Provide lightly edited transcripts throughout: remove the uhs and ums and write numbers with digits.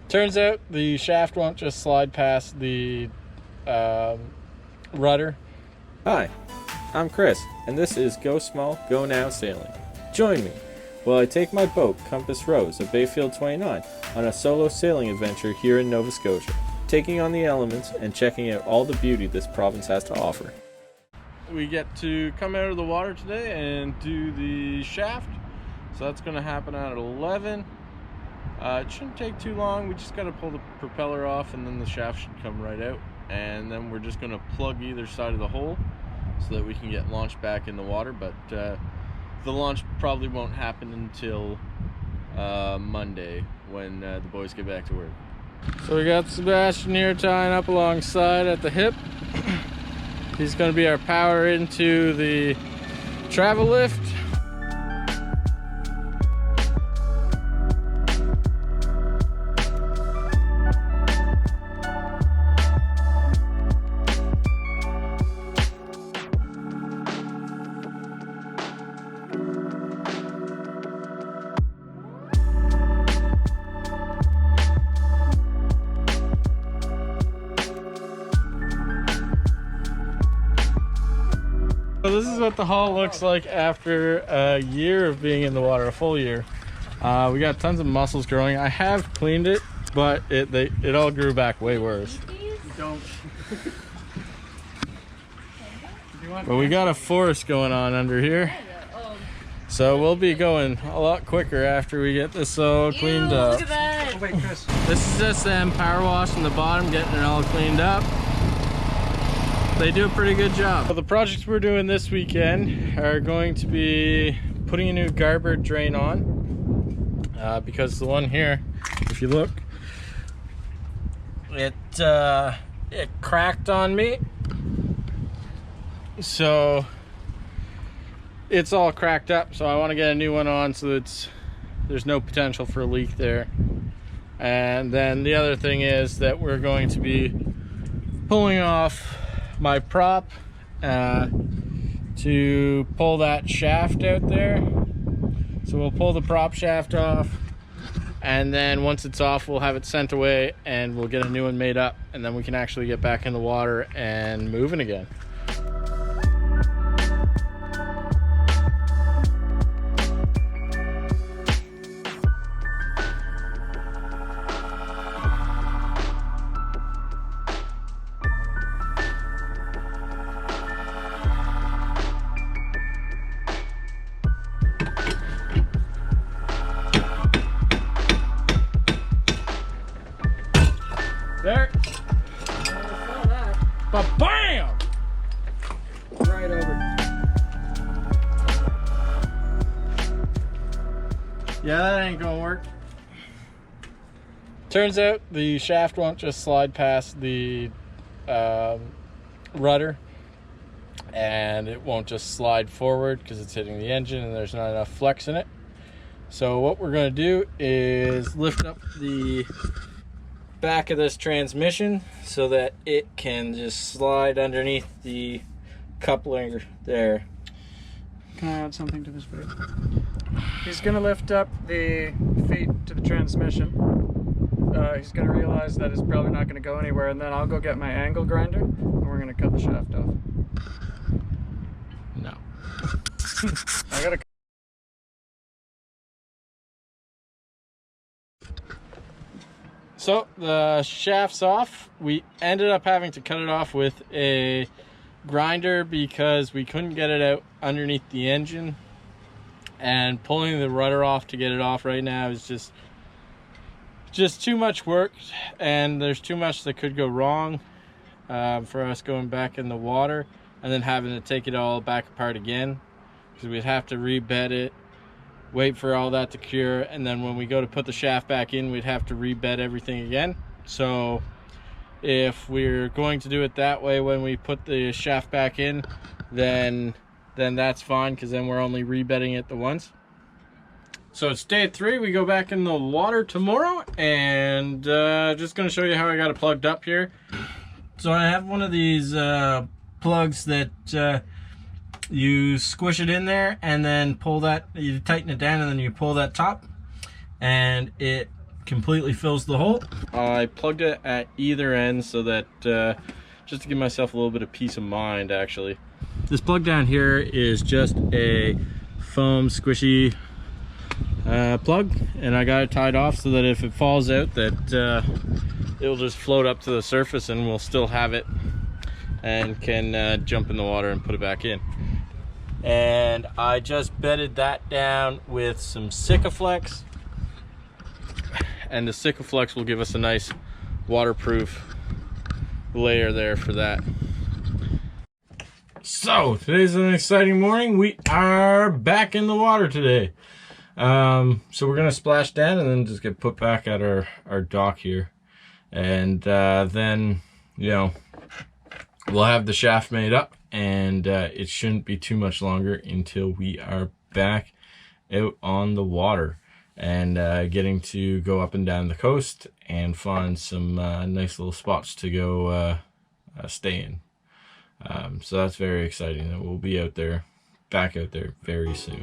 Turns out the shaft won't just slide past the rudder. Hi, I'm Chris, and this is Go Small, Go Now Sailing. Join me while I take my boat, Compass Rose, of Bayfield 29, on a solo sailing adventure here in Nova Scotia, taking on the elements and checking out all the beauty this province has to offer. We get to come out of the water today and do the shaft, so that's going to happen at 11. It shouldn't take too long. We just got to pull the propeller off and then the shaft should come right out, and then we're just going to plug either side of the hole so that we can get launched back in the water. But the launch probably won't happen until Monday when the boys get back to work. So we got Sebastian here tying up alongside at the hip. He's going to be our power into the travel lift. So this is what the hull looks like after a year of being in the water, a full year. We got tons of mussels growing. I have cleaned it, but it all grew back way worse. But we got a forest going on under here. So we'll be going a lot quicker after we get this all cleaned up. Look at that. Oh, wait, Chris. This is just them power washing the bottom, getting it all cleaned up. They do a pretty good job. So the projects we're doing this weekend are going to be putting a new garboard drain on, because the one here, if you look, it cracked on me, so it's all cracked up. So I want to get a new one on so there's no potential for a leak there. And then the other thing is that we're going to be pulling off my prop to pull that shaft out there. So we'll pull the prop shaft off, and then once it's off we'll have it sent away and we'll get a new one made up, and then we can actually get back in the water and moving again. There. But bam! Right over. Yeah, that ain't gonna work. Turns out the shaft won't just slide past the rudder, and it won't just slide forward because it's hitting the engine and there's not enough flex in it. So what we're going to do is lift up the back of this transmission so that it can just slide underneath the coupling there. Can I add something to this video? He's going to lift up the feet to the transmission. He's going to realize that it's probably not going to go anywhere, and then I'll go get my angle grinder and we're going to cut the shaft off. No. I gotta. So the shaft's off. We ended up having to cut it off with a grinder because we couldn't get it out underneath the engine, and pulling the rudder off to get it off right now is just too much work, and there's too much that could go wrong for us going back in the water and then having to take it all back apart again, because we'd have to rebed it, wait for all that to cure, and then when we go to put the shaft back in we'd have to rebed everything again. So if we're going to do it that way when we put the shaft back in, then that's fine, because then we're only rebedding it the once. So it's day 3. We go back in the water tomorrow, and just going to show you how I got it plugged up here. So I have one of these plugs that you squish it in there and then pull that, you tighten it down and then you pull that top, and it completely fills the hole. I plugged it at either end so that just to give myself a little bit of peace of mind, actually. This plug down here is just a foam squishy plug, and I got it tied off so that if it falls out that it'll just float up to the surface and we'll still have it and can jump in the water and put it back in. And I just bedded that down with some Sikaflex, and the Sikaflex will give us a nice waterproof layer there for that. So today's an exciting morning. We are back in the water today. So we're gonna splash down and then just get put back at our dock here, and then, you know, we'll have the shaft made up, and it shouldn't be too much longer until we are back out on the water and getting to go up and down the coast and find some nice little spots to go stay in. So that's very exciting that we'll be out there, back out there very soon.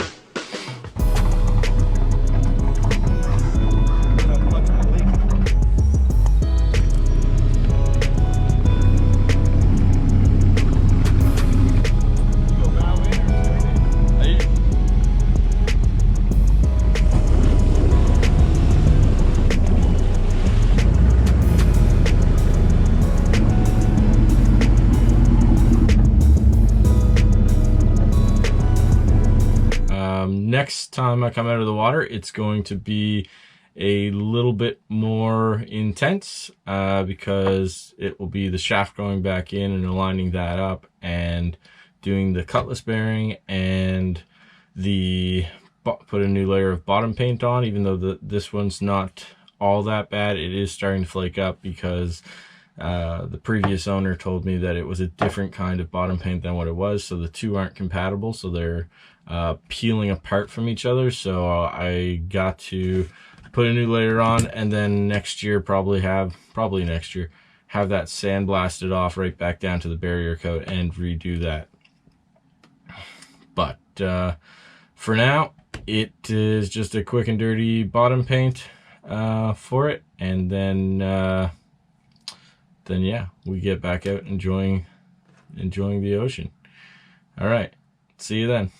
Next time I come out of the water, it's going to be a little bit more intense because it will be the shaft going back in and aligning that up and doing the cutlass bearing and put a new layer of bottom paint on. Even though this one's not all that bad, it is starting to flake up because the previous owner told me that it was a different kind of bottom paint than what it was, so the two aren't compatible, so they're peeling apart from each other. So I got to put a new layer on, and then next year probably have that sandblasted off right back down to the barrier coat and redo that. But for now, it is just a quick and dirty bottom paint for it, and then yeah, we get back out enjoying the ocean. All right, see you then.